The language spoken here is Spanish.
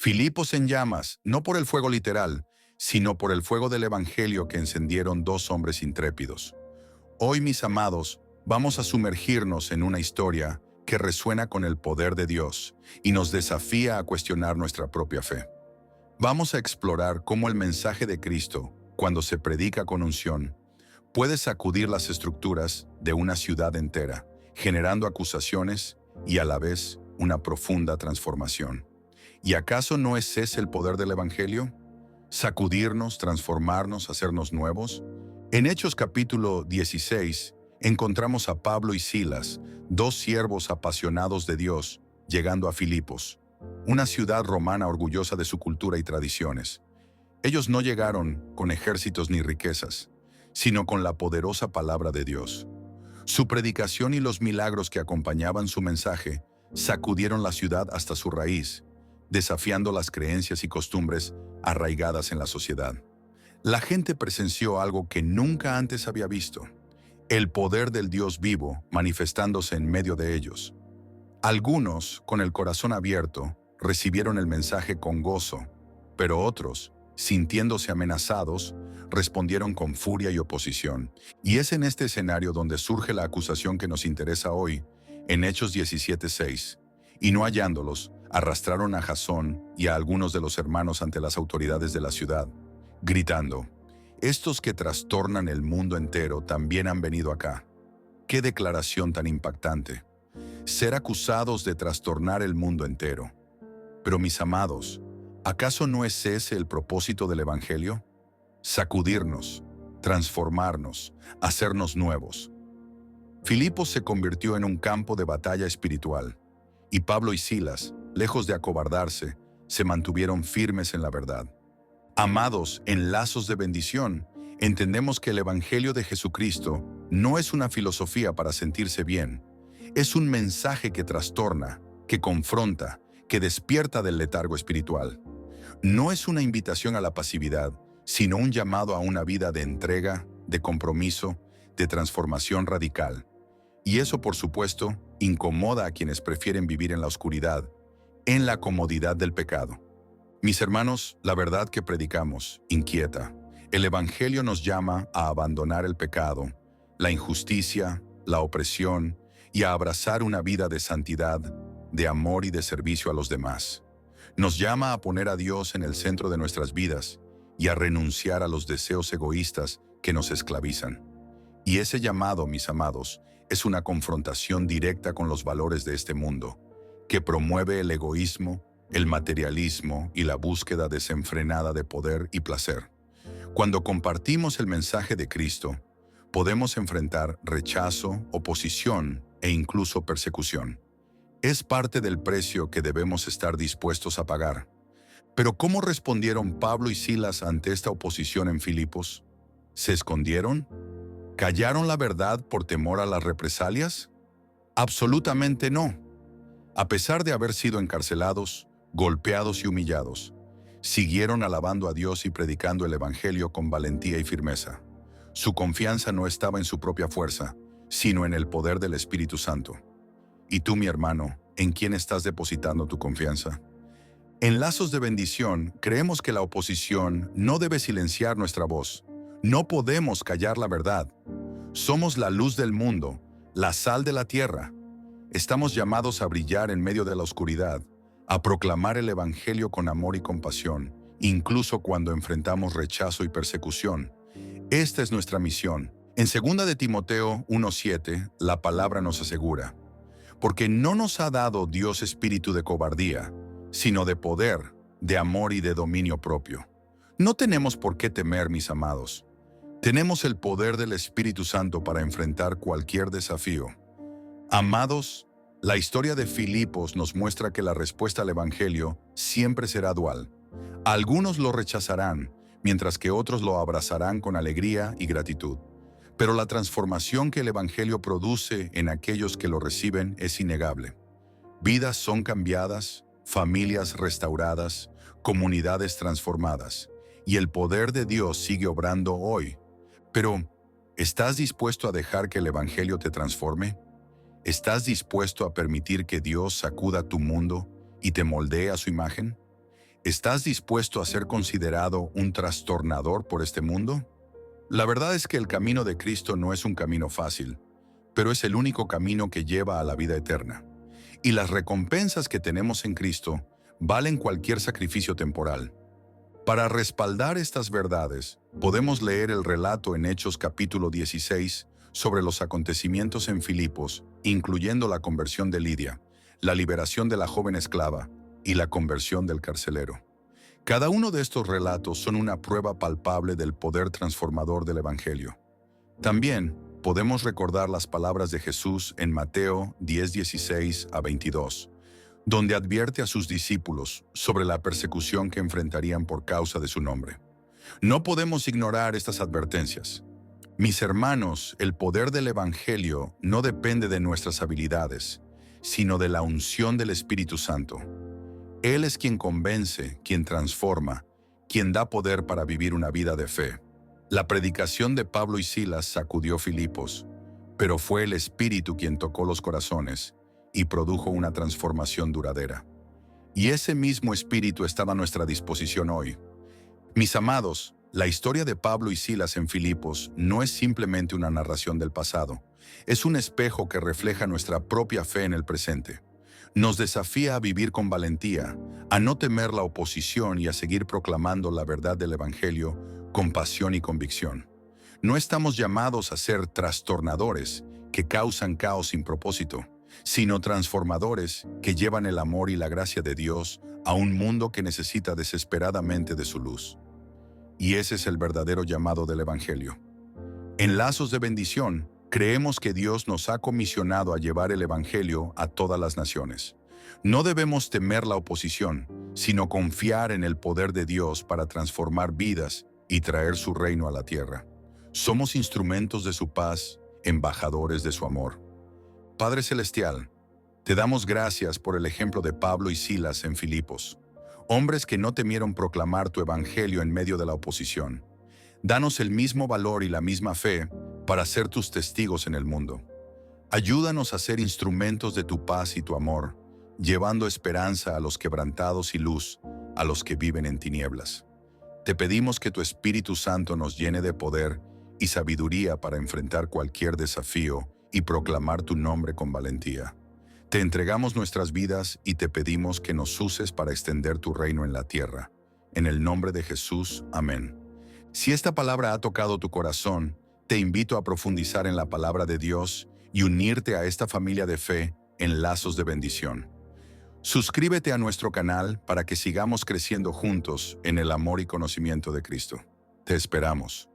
Filipos en llamas, no por el fuego literal, sino por el fuego del Evangelio que encendieron dos hombres intrépidos. Hoy, mis amados, vamos a sumergirnos en una historia que resuena con el poder de Dios y nos desafía a cuestionar nuestra propia fe. Vamos a explorar cómo el mensaje de Cristo, cuando se predica con unción, puede sacudir las estructuras de una ciudad entera, generando acusaciones y a la vez una profunda transformación. ¿Y acaso no es ese el poder del Evangelio? Sacudirnos, transformarnos, hacernos nuevos. En Hechos capítulo 16 encontramos a Pablo y Silas, dos siervos apasionados de Dios, llegando a Filipos, una ciudad romana orgullosa de su cultura y tradiciones. Ellos no llegaron con ejércitos ni riquezas, sino con la poderosa palabra de Dios. Su predicación y los milagros que acompañaban su mensaje sacudieron la ciudad hasta su raíz, desafiando las creencias y costumbres arraigadas en la sociedad. La gente presenció algo que nunca antes había visto: el poder del Dios vivo manifestándose en medio de ellos. Algunos, con el corazón abierto, recibieron el mensaje con gozo, pero otros, sintiéndose amenazados, respondieron con furia y oposición. Y es en este escenario donde surge la acusación que nos interesa hoy, en Hechos 17:6. Y no hallándolos, arrastraron a Jasón y a algunos de los hermanos ante las autoridades de la ciudad, gritando: «Estos que trastornan el mundo entero también han venido acá». ¡Qué declaración tan impactante! Ser acusados de trastornar el mundo entero. Pero mis amados, ¿acaso no es ese el propósito del Evangelio? Sacudirnos, transformarnos, hacernos nuevos. Filipos se convirtió en un campo de batalla espiritual, y Pablo y Silas, lejos de acobardarse, se mantuvieron firmes en la verdad. Amados, en lazos de bendición, entendemos que el Evangelio de Jesucristo no es una filosofía para sentirse bien. Es un mensaje que trastorna, que confronta, que despierta del letargo espiritual. No es una invitación a la pasividad, sino un llamado a una vida de entrega, de compromiso, de transformación radical. Y eso, por supuesto, incomoda a quienes prefieren vivir en la oscuridad, en la comodidad del pecado. Mis hermanos, la verdad que predicamos inquieta. El Evangelio nos llama a abandonar el pecado, la injusticia, la opresión, y a abrazar una vida de santidad, de amor y de servicio a los demás. Nos llama a poner a Dios en el centro de nuestras vidas y a renunciar a los deseos egoístas que nos esclavizan. Y ese llamado, mis amados, es una confrontación directa con los valores de este mundo, que promueve el egoísmo, el materialismo y la búsqueda desenfrenada de poder y placer. Cuando compartimos el mensaje de Cristo, podemos enfrentar rechazo, oposición e incluso persecución. Es parte del precio que debemos estar dispuestos a pagar. Pero ¿cómo respondieron Pablo y Silas ante esta oposición en Filipos? ¿Se escondieron? ¿Callaron la verdad por temor a las represalias? Absolutamente no. A pesar de haber sido encarcelados, golpeados y humillados, siguieron alabando a Dios y predicando el Evangelio con valentía y firmeza. Su confianza no estaba en su propia fuerza, sino en el poder del Espíritu Santo. ¿Y tú, mi hermano, en quién estás depositando tu confianza? En Lazos de Bendición, creemos que la oposición no debe silenciar nuestra voz. No podemos callar la verdad. Somos la luz del mundo, la sal de la tierra. Estamos llamados a brillar en medio de la oscuridad, a proclamar el Evangelio con amor y compasión, incluso cuando enfrentamos rechazo y persecución. Esta es nuestra misión. En 2 de Timoteo 1:7, la palabra nos asegura: «Porque no nos ha dado Dios espíritu de cobardía, sino de poder, de amor y de dominio propio». No tenemos por qué temer, mis amados. Tenemos el poder del Espíritu Santo para enfrentar cualquier desafío. Amados, la historia de Filipos nos muestra que la respuesta al Evangelio siempre será dual. Algunos lo rechazarán, mientras que otros lo abrazarán con alegría y gratitud. Pero la transformación que el Evangelio produce en aquellos que lo reciben es innegable. Vidas son cambiadas, familias restauradas, comunidades transformadas, y el poder de Dios sigue obrando hoy. Pero, ¿estás dispuesto a dejar que el Evangelio te transforme? ¿Estás dispuesto a permitir que Dios sacuda tu mundo y te moldee a su imagen? ¿Estás dispuesto a ser considerado un trastornador por este mundo? La verdad es que el camino de Cristo no es un camino fácil, pero es el único camino que lleva a la vida eterna. Y las recompensas que tenemos en Cristo valen cualquier sacrificio temporal. Para respaldar estas verdades, podemos leer el relato en Hechos capítulo 16 sobre los acontecimientos en Filipos, incluyendo la conversión de Lidia, la liberación de la joven esclava y la conversión del carcelero. Cada uno de estos relatos son una prueba palpable del poder transformador del Evangelio. También podemos recordar las palabras de Jesús en Mateo 10:16 a 22, donde advierte a sus discípulos sobre la persecución que enfrentarían por causa de su nombre. No podemos ignorar estas advertencias. Mis hermanos, el poder del Evangelio no depende de nuestras habilidades, sino de la unción del Espíritu Santo. Él es quien convence, quien transforma, quien da poder para vivir una vida de fe. La predicación de Pablo y Silas sacudió Filipos, pero fue el Espíritu quien tocó los corazones y produjo una transformación duradera. Y ese mismo Espíritu está a nuestra disposición hoy. Mis amados, la historia de Pablo y Silas en Filipos no es simplemente una narración del pasado, es un espejo que refleja nuestra propia fe en el presente. Nos desafía a vivir con valentía, a no temer la oposición y a seguir proclamando la verdad del Evangelio con pasión y convicción. No estamos llamados a ser trastornadores que causan caos sin propósito, sino transformadores que llevan el amor y la gracia de Dios a un mundo que necesita desesperadamente de su luz. Y ese es el verdadero llamado del Evangelio. En Lazos de Bendición, creemos que Dios nos ha comisionado a llevar el Evangelio a todas las naciones. No debemos temer la oposición, sino confiar en el poder de Dios para transformar vidas y traer su reino a la tierra. Somos instrumentos de su paz, embajadores de su amor. Padre Celestial, te damos gracias por el ejemplo de Pablo y Silas en Filipos, hombres que no temieron proclamar tu Evangelio en medio de la oposición. Danos el mismo valor y la misma fe para ser tus testigos en el mundo. Ayúdanos a ser instrumentos de tu paz y tu amor, llevando esperanza a los quebrantados y luz a los que viven en tinieblas. Te pedimos que tu Espíritu Santo nos llene de poder y sabiduría para enfrentar cualquier desafío y proclamar tu nombre con valentía. Te entregamos nuestras vidas y te pedimos que nos uses para extender tu reino en la tierra. En el nombre de Jesús, amén. Si esta palabra ha tocado tu corazón, te invito a profundizar en la palabra de Dios y unirte a esta familia de fe en Lazos de Bendición. Suscríbete a nuestro canal para que sigamos creciendo juntos en el amor y conocimiento de Cristo. Te esperamos.